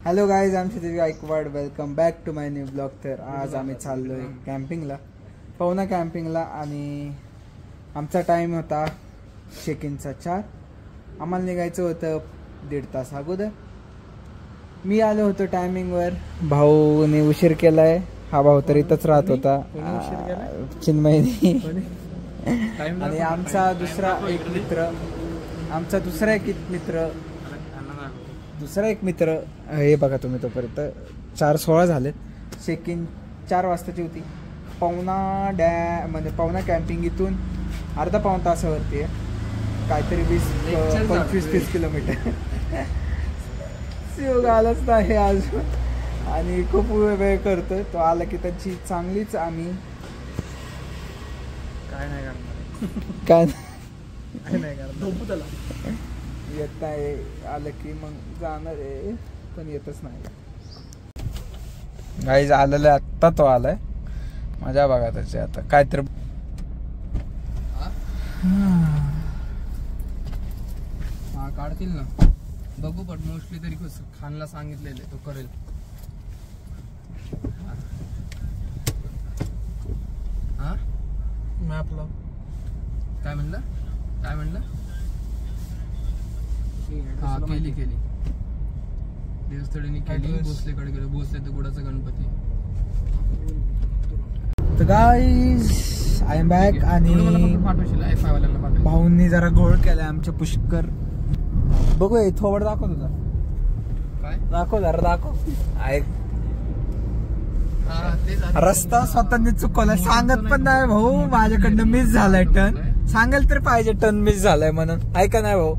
Hello guys, आमची Divya Gaikwad. Welcome back to my new blog. तर आज आम्ही चाललोय कॅम्पिंगला, पवना कॅम्पिंगला. आणि आमचा टाईम होता चेक इनचा 4. आम्हाला निघायचं होतं 1.5 तास अगोदर. मी आलो होतो टायमिंगवर. भाऊने उशीर केलाय. हा भाऊ तर इथंच राहत होता, चिन्मयनी. आणि आमचा दुसरा एक मित्र हे बघा तुम्ही. तोपर्यंत 4:16 झाले. चेक इन 4 वाजताची होती. पवना कॅम्पिंग इथून अर्धा पाऊण तासावरती आहे. काहीतरी 25-30 किलोमीटर. शिव आलाच नाही अजून आणि खूप वेळ करतोय. तो आला की त्याची चांगलीच आम्ही काय नाही करणार. येत नाही. आलं की मग जाणार आहे, पण येतच नाही. गाईज आलेलं आत्ता तो आलाय. मजा बघा त्याची. आता काय तर काढतील ना, बघू. पण मोस्टली तरी खानला सांगितलेलं तो करेल. मॅप लाव. काय म्हणलं? हा, केली देवस्थळीने केली. भोसलेकडे गेलो. भोसले तर गुडाचा गणपती. तर गाईज आय एम बॅक. आणि भाऊंनी जरा घोळ केलाय आमच्या पुष्कर. बघू थोबड दाखव तुझा. काय दाखव रस्ता स्वतःनी चुकवलाय. सांगत पण नाही भाऊ, माझ्याकडनं मिस झालाय टर्न. सांगायला तर पाहिजे टर्न मिस झालाय म्हणून. ऐका नाही भाऊ,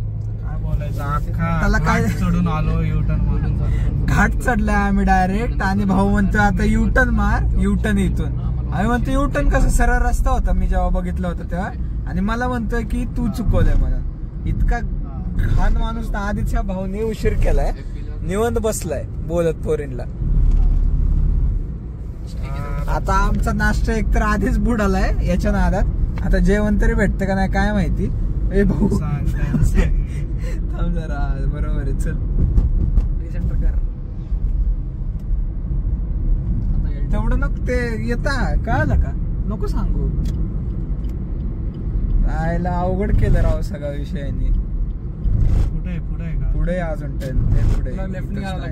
त्याला काय चढून आलो. युटर्न घाट चढलाय आम्ही डायरेक्ट. आणि भाऊ म्हणतो आता युटर्न मार. युटर्न इथून आम्ही म्हणतो युटर्न कसं, सरळ रस्ता होता मी जेव्हा बघितलं होतं तेव्हा. आणि मला म्हणतोय की तू चुकवलंय म्हणून. इतका घाण माणूस ना. आधीच्या भाऊने उशीर केलाय, निवंत बसलाय बोलत पोरींला. आता आमचा नाश्ता एकतर आधीच बुडालाय याच्या नादात. आता जेवण तरी भेटतं का नाही काय माहिती. ए भाऊ थांब जरा. बरोबर आहे, चल तेवढं नको ते येता. कळालं का? नको सांगू. राहायला अवघड केलं राव सगळ्या विषयांनी. पुढे अजून पुढे लेफ्ट निघाल.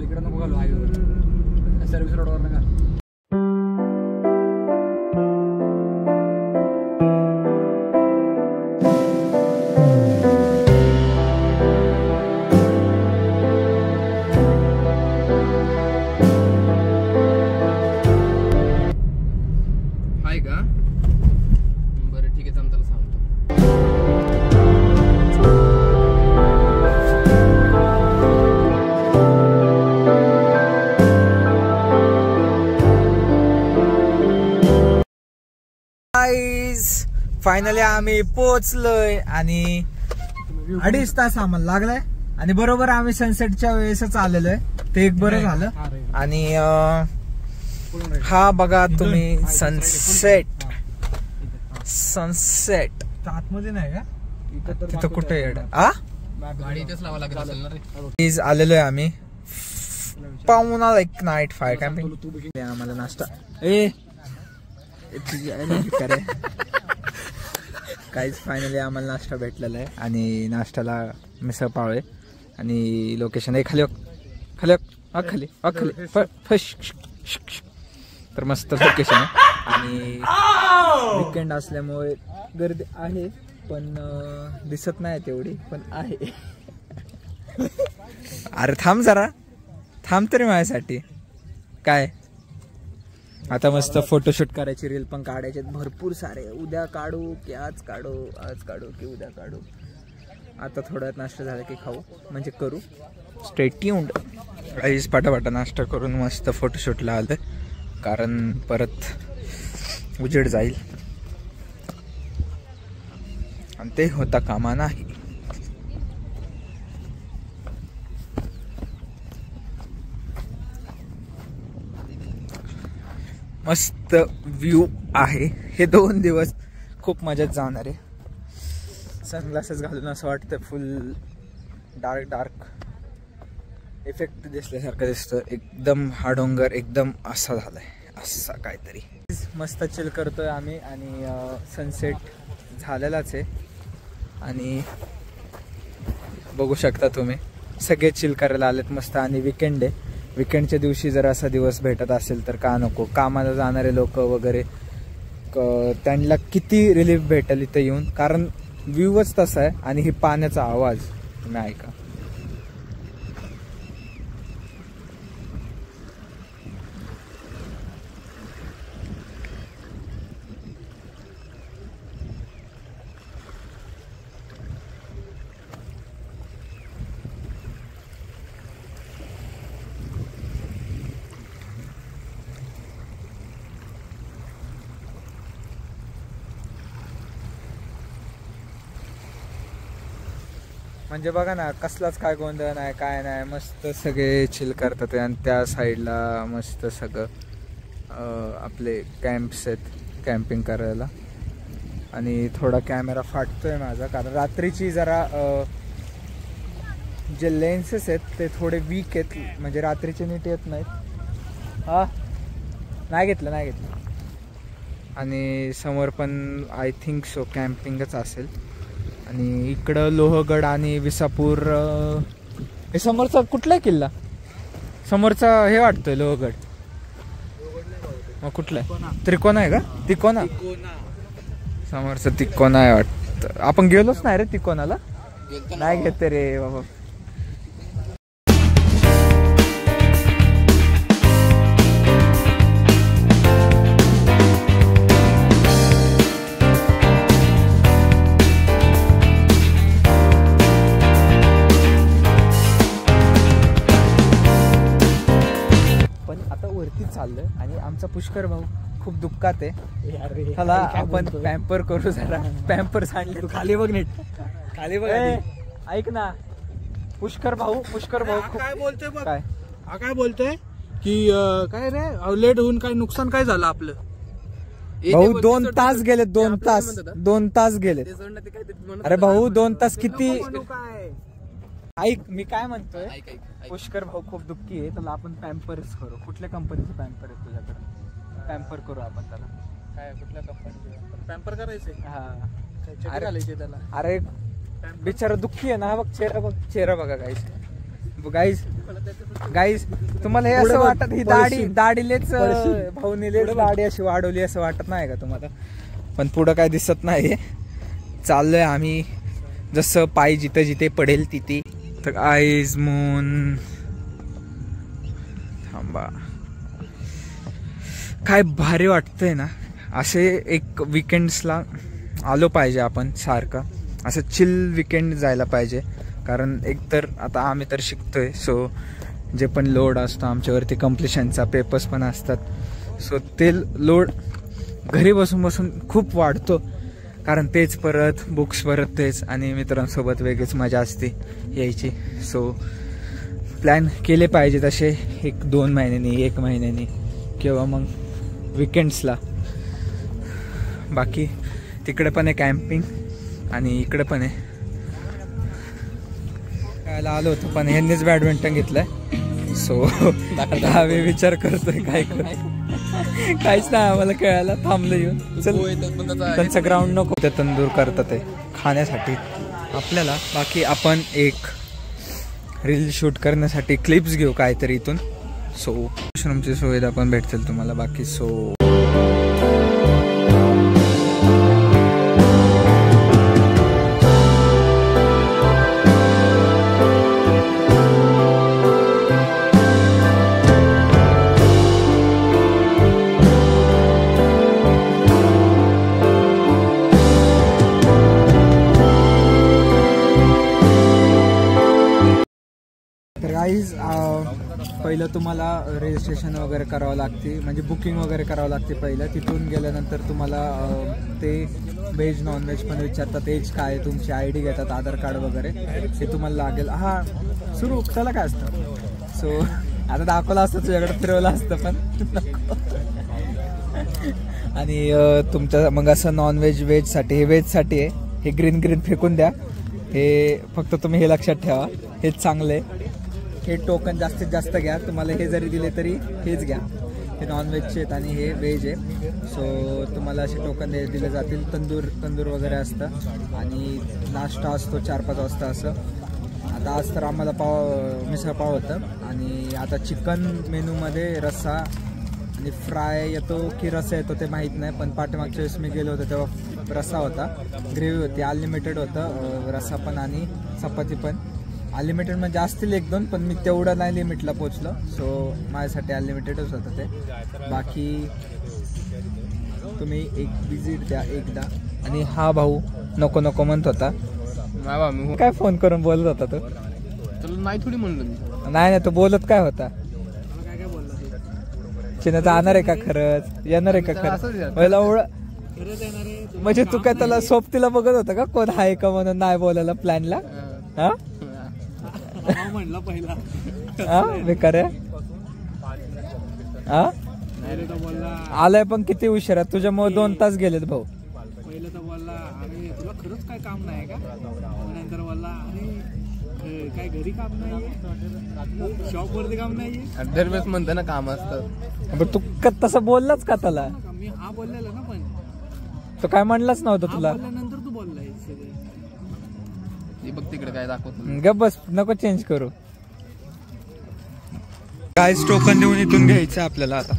इकडे नको घालू. हायवेवर सर्व्हिस रोडवर नका. फायनली आम्ही पोहोचलोय. आणि 2.5 तास आम्हाला लागलाय. आणि बरोबर आम्ही सनसेटच्या वेळेसच आलेलो आहे. ते एक बरं झालं. आणि हा बघा तुम्ही सनसेट आतमध्ये नाही का? तिथं कुठे आलेलो आहे आम्ही. पाहुणा एक नाईट फायर कॅम्पिंग. आम्हाला नाश्ता काहीच फायनली आम्हाला नाश्ता भेटलेला आहे. आणि नाश्त्याला मिसळ पाव आहे. आणि लोकेशन आहे खाली तर मस्त लोकेशन आहे. आणि वीकेंड असल्यामुळे गर्दी आहे, पण दिसत नाही तेवढी, पण आहे. अरे थांब तरी माझ्यासाठी. काय आता मस्त फोटोशूट करायची, रील पण काढायचे भरपूर सारे. उद्या काढू की आज काढू की उद्या काढू. आता थोडा नाश्ता झाला की खाऊ, म्हणजे करू. Stay tuned. आईच पाटापाटा नाश्ता करून मस्त फोटोशूटला आलं, कारण परत उजेड जाईल आणि ते होता कामा नाही. मस्त व्ह्यू आहे. हे 2 दिवस खूप मजेत जाणार आहे. सनग्लासेस घालून असं वाटतं फुल डार्क इफेक्ट दिसल्यासारखं दिसतं. एकदम हा डोंगर एकदम असा झालाय, असा काहीतरी. मस्त चिल करतोय आम्ही आणि सनसेट झालेलाच आहे आणि बघू शकता तुम्ही सगळे चिल करायला आलेत मस्त. आणि विकेंड आहे, विकेंडच्या दिवशी जर असा दिवस भेटत असेल तर का नको. कामाला जाणारे लोक वगैरे त्यांना किती रिलीफ भेटेल इथं येऊन, कारण व्ह्यूच तसा आहे आणि ही पाण्याचा आवाज तुम्ही ऐका. म्हणजे बघा ना, कसलाच काय गोंधळ नाही, काय नाही, मस्त सगळे चिल करतात. आणि त्या साईडला मस्त सगळं आपले कॅम्प्स आहेत कॅम्पिंग करायला. आणि थोडा कॅमेरा फाटतोय माझा, कारण रात्रीची जरा जे लेन्सेस आहेत ते थोडे वीक आहेत, म्हणजे रात्रीचे नीट येत नाहीत. हा नाही घेतलं. आणि समोर पण आय थिंक सो कॅम्पिंगच असेल. आणि इकडं लोहगड आणि विसापूर, हे समोरचा कुठला किल्ला, समोरचा हे वाटतोय लोहगड. मग कुठला आहे? त्रिकोणा आहे का? तिकोना, समोरचा तिकोना आहे वाटतं. आपण गेलोच नाही रे तिकोनाला, नाही घेते रे बाबा. चाललंय आणि आमचा पुष्कर भाऊ खूप दुःखात आहे. त्याला आपण पॅम्पर करू जरा. पॅम्पर सांडले खाली बघ, नीट खाली बघ. ऐक ना पुष्कर भाऊ काय बोलतोय बघ, काय बोलतोय की काय रे लेट होऊन काय नुकसान काय झालं आपलं. भाऊ 2 तास गेले, 2 तास गेले. अरे भाऊ 2 तास किती. ऐक मी काय म्हणतोय, पुष्कर भाऊ खूप दुःखी आहे, त्याला आपण पॅम्पर्स करू. कुठल्या कंपनीचं पॅम्पर आहे तुझ्याकडे? पॅम्पर करू आपण त्याला. काय कुठल्या कंपनीचं पॅम्पर करायचंय? हा अरे घालायचे त्याला. अरे बिचारा दुःखी आहे ना. बघ चेहरा बघा गाईज तुम्हाला हे असं वाटत, ही दाढीलेच भाऊनीलेच दाढी अशी वाढवली असं वाटत नाही का तुम्हाला? पण पुढं काय दिसत नाही. चाललोय आम्ही जसं पाय जिथे पडेल तिथे. तर आईज मून थांबा, काय भारी वाटतंय ना. असे एक विकेंड्सला आलो पाहिजे आपण, सारखं असं चिल विकेंड जायला पाहिजे. कारण एकतर आता आम्ही तर शिकतोय, सो जे पण लोड असतो आमच्यावरती, कम्प्लिशनचा पेपर्स पण असतात, सो ते लोड घरी बसून खूप वाढतो. कारण तेच परत बुक्स परत तेच, आणि मित्रांसोबत वेगळीच मजा असते यायची. सो प्लॅन केले पाहिजे तसे 1-2 महिन्यांनी, 1 महिन्यानी किंवा मग विकेंड्सला. बाकी तिकडे पण आहे कॅम्पिंग आणि इकडे पण आहे. खायला आलो होतो पण ह्यांनीच बॅडमिंटन घेतलंय. सो आता आम्ही विचार करतोय काय काहीच नाही आम्हाला खेळायला. थांबलं येऊन, चल त्यांचा ग्राउंड नको, ते तंदूर करतात ते खाण्यासाठी आपल्याला. बाकी आपण एक रील शूट करण्यासाठी क्लिप्स घेऊ काहीतरी इथून. सो वॉशरूमची सुविधा पण भेटतील तुम्हाला. बाकी सो पहिलं तुम्हाला रजिस्ट्रेशन वगैरे करावं लागते, म्हणजे बुकिंग वगैरे करावं लागते पहिलं. तिथून गेल्यानंतर तुम्हाला ते व्हेज नॉनव्हेज पण विचारतात, एज काय, तुमची ID घेतात, आधार कार्ड वगैरे हे तुम्हाला लागेल. हां सुरू त्याला काय असतं. सो आता दाखवलं असतं, तुझ्याकडे फिरवलं असतं पण. आणि तुमचं मग असं नॉनव्हेज व्हेजसाठी, हे व्हेजसाठी आहे, हे ग्रीन फेकून द्या. हे फक्त तुम्ही हे लक्षात ठेवा, हेच चांगलं आहे. हे टोकन जास्तीत जास्त घ्या. तुम्हाला हे जरी दिले तरी हेच घ्या. हे नॉनव्हेजचे आहेत आणि हे व्हेज आहे. सो तुम्हाला असे टोकन दिले जातील. तंदूर वगैरे असतं आणि नाश्ता असतो 4-5 वाजता असं. आता आज तर आम्हाला मिसळ पाव होतं आणि आता चिकन मेनूमध्ये रस्सा आणि फ्राय येतो की रस्सा येतो ते माहीत नाही, पण पाठीमागच्या वेळेस मी गेलो होतो तेव्हा रस्सा होता, ग्रेव्ही होती, अनलिमिटेड होतं रस्सा पण आणि चपाती पण. अनलिमिटेड म्हणजे असतील 1-2, पण मी तेवढं नाही लिमिटला पोचलो. सो माझ्यासाठी अनलिमिटेडच होतं ते. बाकी तुम्ही एक विजिट द्या एकदा. आणि हा भाऊ नको नको म्हणत होता. काय फोन करून बोलत होता तो? तुला नाही थोडी म्हणलं मी. नाही तो बोलत काय होता? चिन्ह जाणार आहे का खरंच? येणार आहे का खरंच? म्हणजे तू काय त्याला सोबतीला बघत होता का कोण आहे का म्हणून नाही बोलायला प्लॅनला? हा म्हणला पहिला हा बेकार आहे. हा आलाय पण किती उशिरा, तुझ्यामुळे 2 तास गेलेत भाऊ. पहिलं तर बोलला अरे तुला खरंच काय काम नाही का, नंतर बोलला अरे काय घरी काम नाहीये, शॉप वरती काम नाहीये. दरवेळेस म्हणतो ना काम असतं. तू तसं बोललाच का त्याला? मी हा बोललेला ना, पण तो काय म्हणलाच नव्हतं तुला. नंतर तू बोललाय बघ तिकडे काय दाखवतो. ग बस नको चेंज करू. काय टोकन देऊन इथून घ्यायचं आपल्याला आता.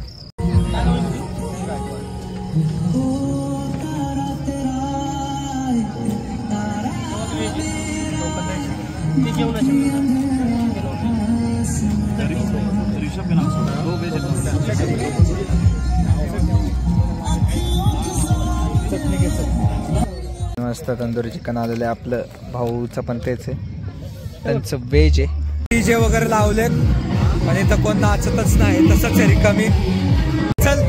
मस्त तंदुरी चिकन आलेलं आहे. आपलं भाऊचं पण तेच आहे, त्यांचं व्हेज आहे. डीजे वगैरे लावलेत पण इथं कोण नाचतच नाही, तसंच आहे रिकामी. चल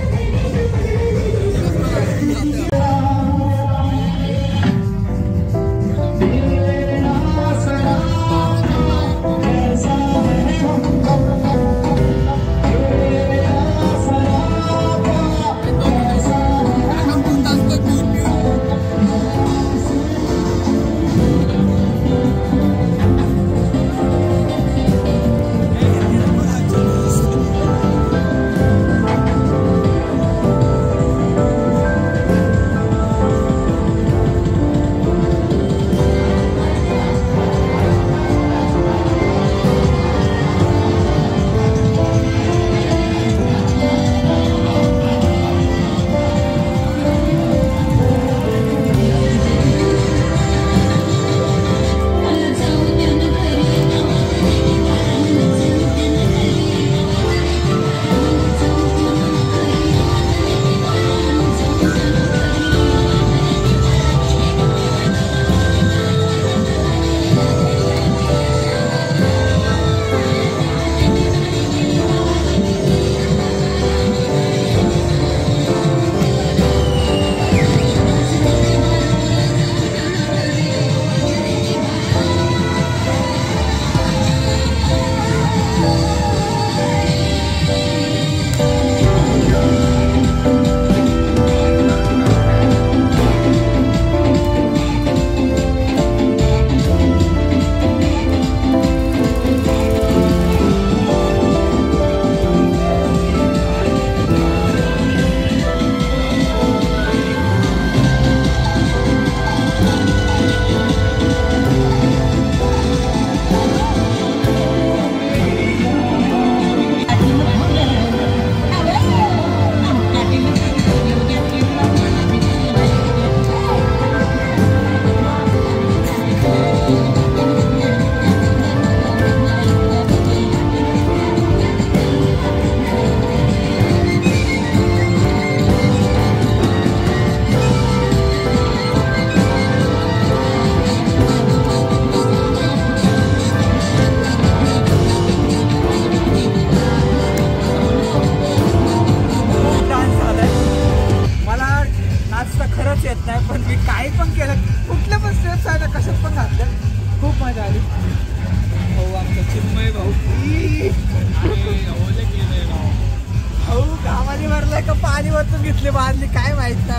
पाणी वरतून घेतले बादली काय माहित ना.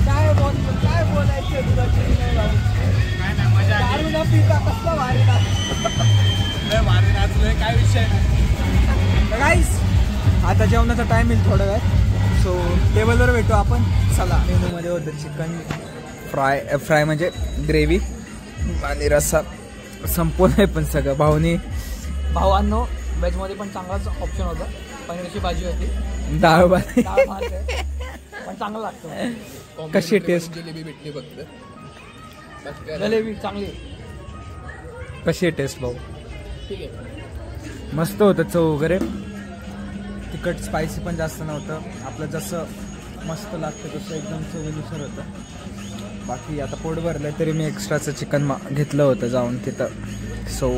काय बोलायचं तुला? दारू न पिता कसला भारी नाचलोय, काय विषय नाही. गाईस आता जेवणाचा टाइम येईल थोडा वेळ, सो टेबलवर भेटू आपण. चला. मेनूमध्ये होतं चिकन फ्राय म्हणजे ग्रेव्ही आणि रस्सा संपूर्ण आहे पण सगळं. भावांनो व्हेजमध्ये पण चांगलाच ऑप्शन होता. पनीरची भाजी होती, डाळ भात पण चांगलं लागतं. कशी टेस्ट? जिलेबी भेटली फक्त, जलेबी चांगली. कशी आहे टेस्ट भाऊ? ठीक आहे, मस्त होतं. चव वगैरे तिखट स्पायसी पण जास्त नव्हतं. आपलं जसं मस्त लागतं तसं एकदम चवीनुसार होतं. बाकी आता पोट भरलं तरी मी एक्स्ट्राचं चिकन घेतलं होतं जाऊन तिथं. सो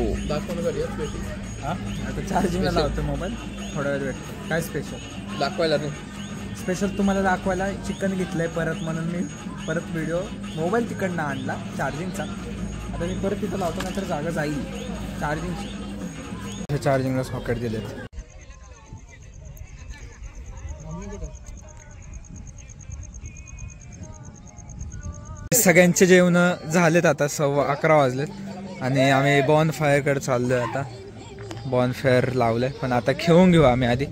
आता चार्जिंगला लावतो मोबाईल, थोडा वेळ भेटतो. काय स्पेशल दाखवायला नाही? स्पेशल तुम्हाला दाखवायला चिकन घेतलंय परत, म्हणून मी परत व्हिडिओ मोबाईल तिकडनं आणला चार्जिंगचा. आता मी परत तिथं लावतो, नंतर जागा जाईल चार्जिंगची. चार्जिंगला सॉकेट दिलेत. सगळ्यांचे जेवण झालेत. आता 11:15 वाजलेत आणि आम्ही बॉन फायरकडे चाललोय. आता बॉन फायर लावलंय पण आता खेळून घेऊ आम्ही आधी.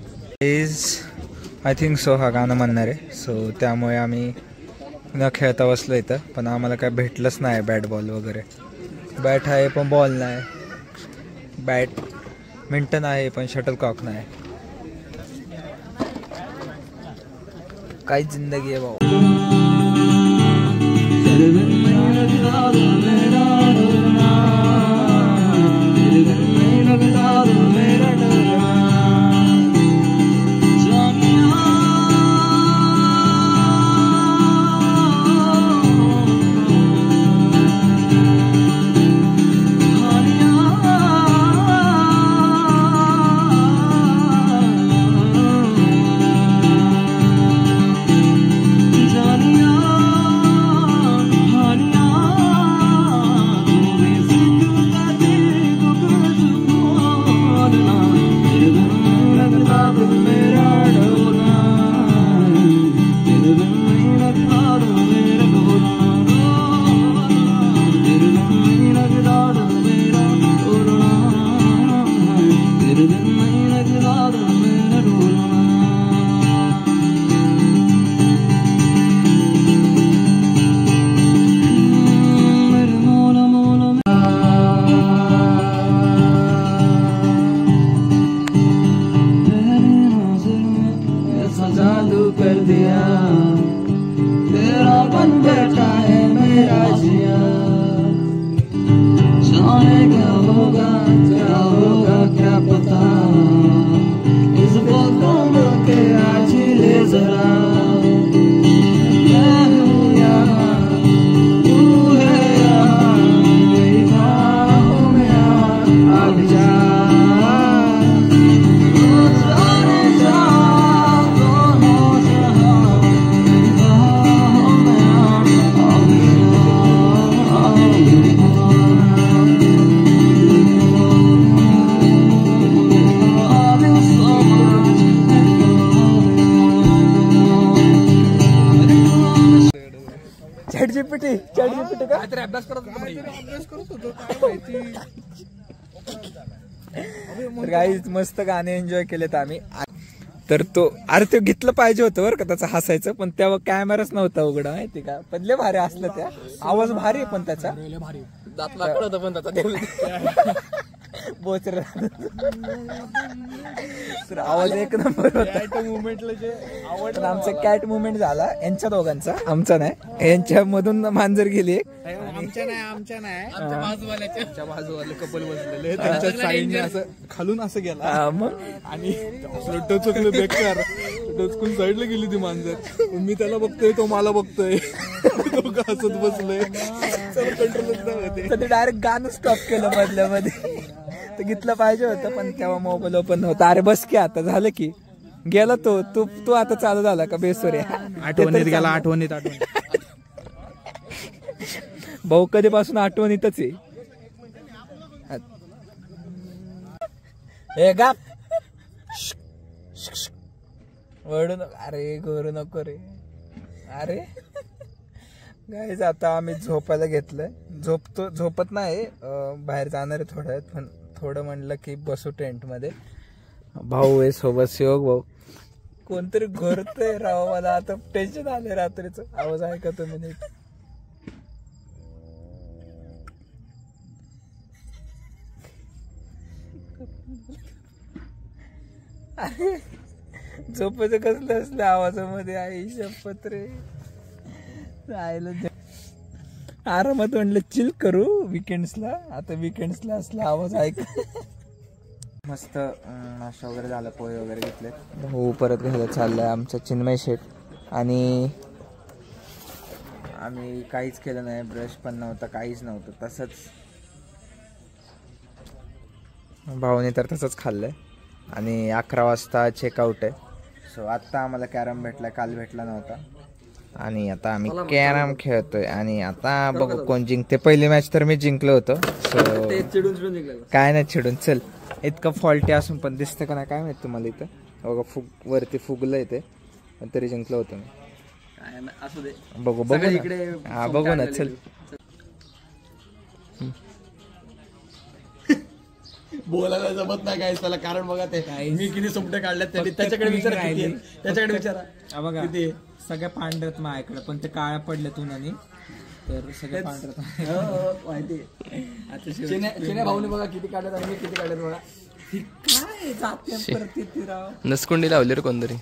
आय थिंक सो हा गाणं म्हणणार आहे. सो त्यामुळे आम्ही न खेळता बसलो इथं. पण आम्हाला काय भेटलंच नाही बॅट बॉल वगैरे. बॅट आहे पण बॉल नाही, बॅडमिंटन आहे पण शटलकॉक नाही. काय जिंदगी आहे भाऊ. चॅटजीपीटी का तरी अभ्यास करत होतो. गाईज मस्त गाणे एन्जॉय केलेत आम्ही. तर तो अरे घेतलं पाहिजे होतं बरं का त्याचं हसायचं, पण तेव्हा कॅमेराच नव्हता उघडा माहिती का. पण लय भारी असलं, त्या आवाज भारी पण त्याचा दात लाकड होतं पण त्याचा बोचर तर आवाज एक नंबर होता. मुवमेंटला जे आवडलं आमचा कॅट मुवमेंट झाला यांच्या दोघांचा, आमचा नाही. यांच्या मधून मांजर गेली एक. आमच्या बाजूवाले कपल बसलेले, त्यांच्या साईडने असं खालून असं गेला मग आणि टचकलं बेकार. टचकून साईडला गेली ती मांजर. मी त्याला बघतोय, तो मला बघतोय, दोघं हसत बसलोय. कंट्रोलच डायरेक्ट गाणं स्टॉप केलं मधल्या मध्ये. तर घेतलं पाहिजे होतं पण तेव्हा मोबाईल ओपन नव्हता. अरे बस की आता झालं की गेला तो. तू आता चालू झाला का बेसोरे? आठवणीत गेला. आठवणीत भाऊ कधीपासून आठवणीतच आहे. हे गाप वळू नको. अरे गोरू नको रे. अरे गाईज आता आम्ही झोपायला घेतलंय. झोपत नाही, बाहेर जाणार आहे थोड्या वेळात, पण थोडं म्हणलं की बसू टेंट मध्ये. भाऊ आहे सोबत, शिवक भाऊ. कोणतरी घोरतंय राव, मला आता टेन्शन आले रात्रीचं. आवाज ऐका तुम्ही नीट. अरे झोपायचं कसलं असलं आवाजामध्ये, आई शपथ रे. आरामात म्हणलं चिल करू विकेंड्सला. आता विकेंड्सला असला आवाज ऐक. मस्त नाश्ता वगैरे झाला, पोहे वगैरे घेतले. हो परत घ्यायला चाललाय आमचा चिन्मय शेठ. आणि आम्ही काहीच केलं नाही, ब्रश पण नव्हता, काहीच नव्हतं, तसंच. भाऊने तर तसंच खाल्लंय. आणि 11 वाजता चेकआउट आहे. सो आत्ता आम्हाला कॅरम भेटला, काल भेटला नव्हता. आणि आता आम्ही कॅरम खेळतोय. आणि आता बघू कोण जिंकते. पहिली मॅच तर मी जिंकलो होतो. सो काय नाही चिडून. चल इतकं फॉल्टी असून पण दिसतं का नाही काय माहित तुम्हाला. इथं बघा वरती फुगलंय ते, पण तरी जिंकलो होतो मी. बघू इकडे. हा बघू ना. चल बोलायला जमत नाही काय त्याला, कारण बघा ते मी किती सुमटे काढल्यात त्यांनी. त्याच्याकडे विचारा बघा सगळ्या पांढरत माझ्याकडे, पण ते काळ्या पडल्यात उन्हाने, तर सगळे पांढरत माहिती. आता भाऊने बघा किती काढत आणि मी किती काढत बघा. काय जाते परत राव. नसकुंडी लावली रे कोणतरी.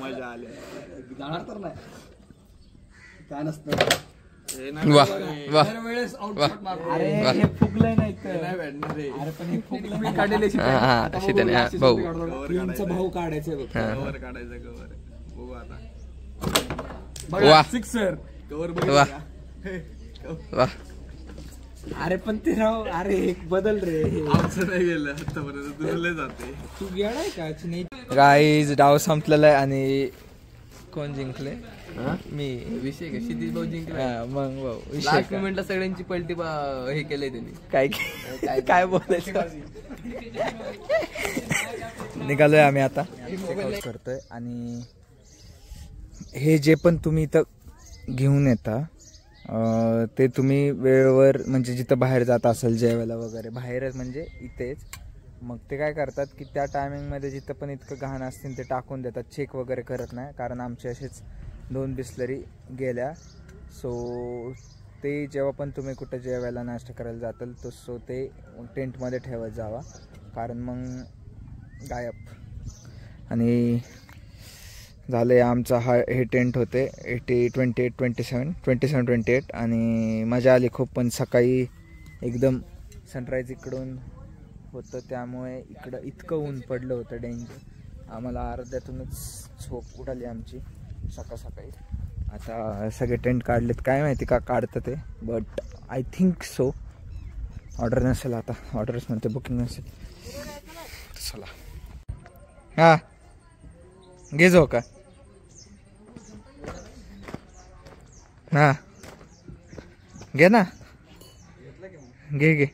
मजा आली. जाणार तर नाही काय नसतं. वा वा वेळेस अरे हे फुगलंय नाही तर. अरे पण हे फुगलं काढलेले. भाऊ काढायचं कवर काढायचं. कवर बघू आता. वा सिक्सर कवर वा वा. अरे पण ते राव. अरे एक बदल रे. आमचं नाही गेलं आतापर्यंत, तुला जाते. तू गेलाय का नाही. गाईज डाव संपलेला आहे. आणि कोण जिंकले. मी. विषय का क्षितिज भाऊ जिंकला. मग भाऊ लास्ट मोमेंटला सगळ्यांची पलटी हे केलंय त्यांनी. काय बोलायचं. निघालोय आम्ही आता, करतोय. आणि हे जे पण तुम्ही इथं घेऊन येता ते तुम्ही वेळेवर, म्हणजे जिथं बाहेर जात असेल जेवायला वगैरे, बाहेरच म्हणजे इथेच, मग ते काय करतात की त्या टायमिंगमध्ये जिथं पण इतकं घाण असतील ते टाकून देतात. चेक वगैरे करत नाही. कारण आमचे असेच 2 बिस्लरी गेल्या. सो ते जेव्हा पण तुम्ही कुठं जेवायला नाश्ता करायला जाताल तर सो ते टेंटमध्ये ठेवत जावा, कारण मग गायब. आणि झाले आमचा हे टेंट होते 27-28 आणि मजा आली खूप. पण सकाळी एकदम सनराईज इकडून होतं, त्यामुळे इकडं इतकं ऊन पडलं होतं डेंजर. आम्हाला अर्ध्यातूनच झोप उडाली आमची सकाळी. आता सगळे टेंट काढलेत, काय माहिती का काढतं ते, but I think so. Order नसेल आता, ऑर्डरच म्हणते, बुकिंग नसेल. चला हां घे जो का. हा घे ना, घे.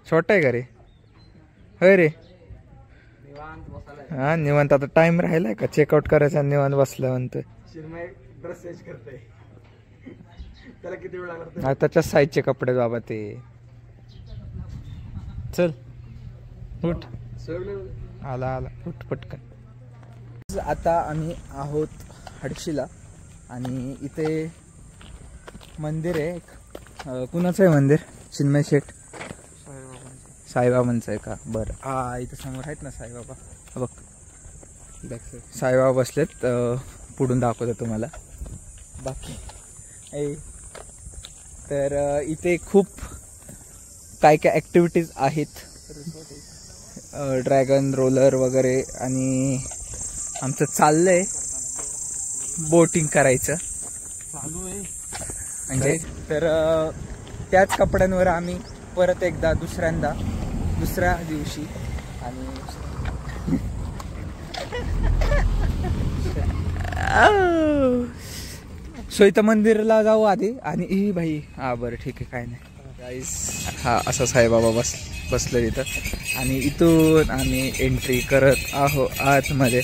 छोटा आहे का रे. होय रे. हा निवांत. आता टाइम राहिलाय का चेकआउट करायचा. निवांत बसला म्हणतोय. त्याच्याच साईजचे कपडे बाबा ते. चल उठ. आला उठ पटकन. आता आम्ही आहोत हडशीला. आणि इथे मंदिर आहे एक. कुणाचं आहे मंदिर. चिन्मय शेठ साईबाबांचं आहे का. बरं. हा इथं समोर आहेत ना साईबाबा. बघ साईबाबा बसलेत. पुढून दाखवतो तुम्हाला. बाकी तर इथे खूप काय ॲक्टिव्हिटीज आहेत. ड्रॅगन रोलर वगैरे. आणि आमचं चाललंय बोटिंग करायचं चालू आहे म्हणजे. तर त्याच कपड्यांवर आम्ही परत एकदा दुसऱ्या दिवशी. आणि सो इथं मंदिरला जाऊ आधी. आणि ही भाई. हा बरं ठीक आहे काय नाही. गाईस हा असा साईबाबा बसले तिथं आणि इथून आम्ही एंट्री करत आहो आतमध्ये.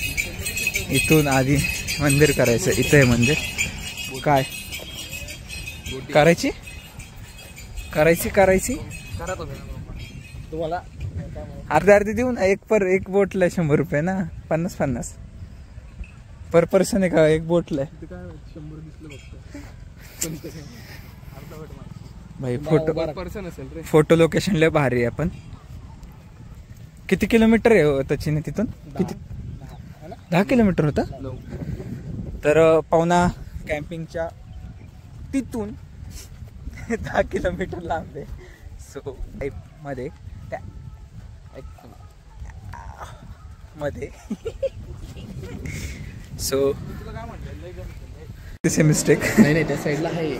इथून आधी मंदिर करायचं. इथं आहे मंदिर. काय करायची करा तुम्हाला अर्धी देऊ ना. एक बोटला 100 रुपये ना. 50 पर पर्सन आहे का एक बोटला. भाई पर्सन असेल रे. फोटो लोकेशन लय भारी आहे. पण किती किलोमीटर आहे त्याची तिथून? किती 10 किलोमीटर होता. तर पवना कॅम्पिंगच्या तिथून 10 किलोमीटर लांब आहे. सो मध्ये सो मिस्टेक नाही त्या साईडला आहे.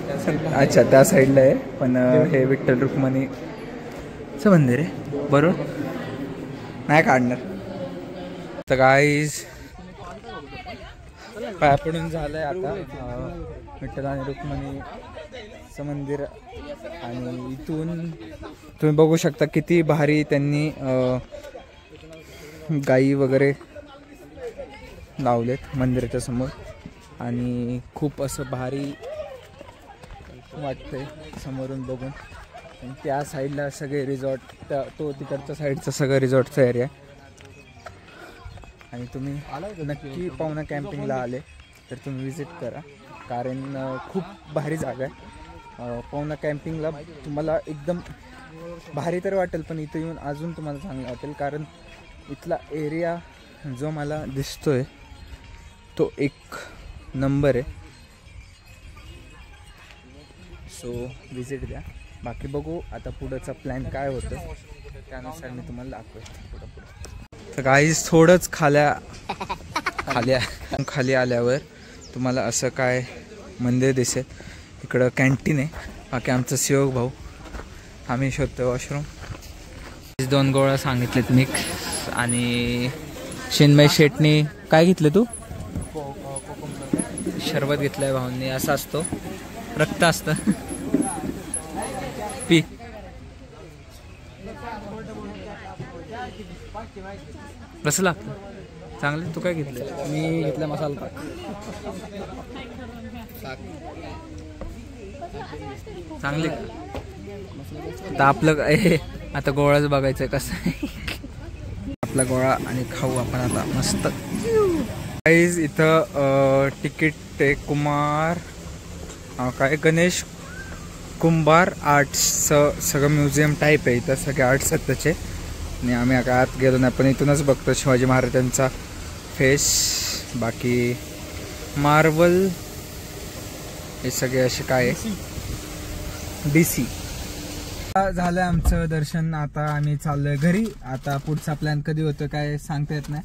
अच्छा त्या साईडला आहे. पण हे विठ्ठल रुक्मिणीचं मंदिर आहे बरोबर. नाही काढणार. तर गाईज पाया पडून झालंय आता विठ्ठल आणि रुक्मिणीचं मंदिर. आणि इथून तुम्ही बघू शकता किती भारी त्यांनी गाई वगैरे लावलेत मंदिराच्या समोर. आणि खूप असं भारी वाटतंय समोरून बघून. आणि त्या साईडला सगळे रिसॉर्ट, तो तिकडच्या साईडचा सगळं रिसॉर्टचा एरिया. आणि तुम्ही नक्की पवना कॅम्पिंगला आले तर तुम्ही विजिट करा. कारण खूप भारी जागा आहे पवना कॅम्पिंगला. तुम्हाला एकदम भारी तर वाटेल पण इथं येऊन अजून तुम्हाला चांगलं वाटेल. कारण इथला एरिया जो मला दिसतोय तो एक नंबर आहे. सो विजिट द्या. बाकी बघू आता पुढचा प्लॅन काय होतं त्यानुसार मी तुम्हाला दाखवेन पुढं. तर गाईज थोडंच खाली आल्यावर तुम्हाला असं काय मंदिर दिसेल. इकडं कॅन्टीन आहे. बाकी आमचं शिवक भाऊ आम्ही शोधतो वॉशरूम. 2 गोळ्या सांगितलेत मिक्स. आणि चिन्मय शेटनी काय घेतलं तू? शरबत घेतलंय भाऊंनी. असा असतो रक्त असतं पी. कसं लागतं? चांगलं. तू काय घेतलं? मी घेतला मसाला चांगले. आता आपलं आता गोळाच बघायचं कसं आहे आपला गोळा. आणि खाऊ आपण आता मस्त. गाईज इथं तिकीट आहे कुमार काय गणेश कुंभार आर्ट्सचं सगळं म्युझियम टाईप आहे. इथं सगळे आर्ट्स आहेत त्याचे. आणि आम्ही आता आत गेलो नाही पण इथूनच बघतो शिवाजी महाराजांचा फेस. बाकी मार्बल हे सगळे असे काय DC. झालं आमचं दर्शन. आता आम्ही चाललोय घरी. आता पुढचा प्लॅन कधी होतं काय सांगता येत नाही.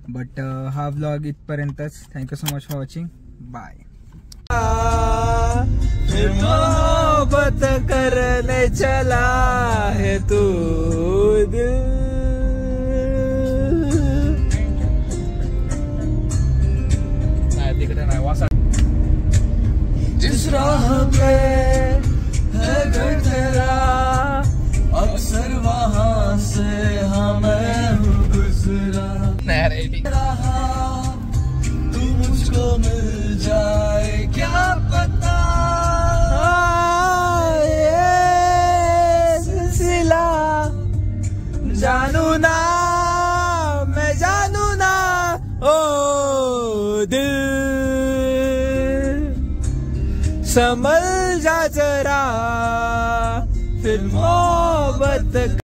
बट हा व्लॉग इथपर्यंतच. Thank you so much for watching. Bye. मोहब्बत करने चला है तू दिल. तिकडे नाही वासा. जिस राह पे है घर तेरा अक्सर वहां से हमें गुजरा. तू मुझको मिल जाए क्या पता. ये सिलसिला जानू ना मैं जानू ना ओ दिल. संभल जा जरा फिर मोहब्बत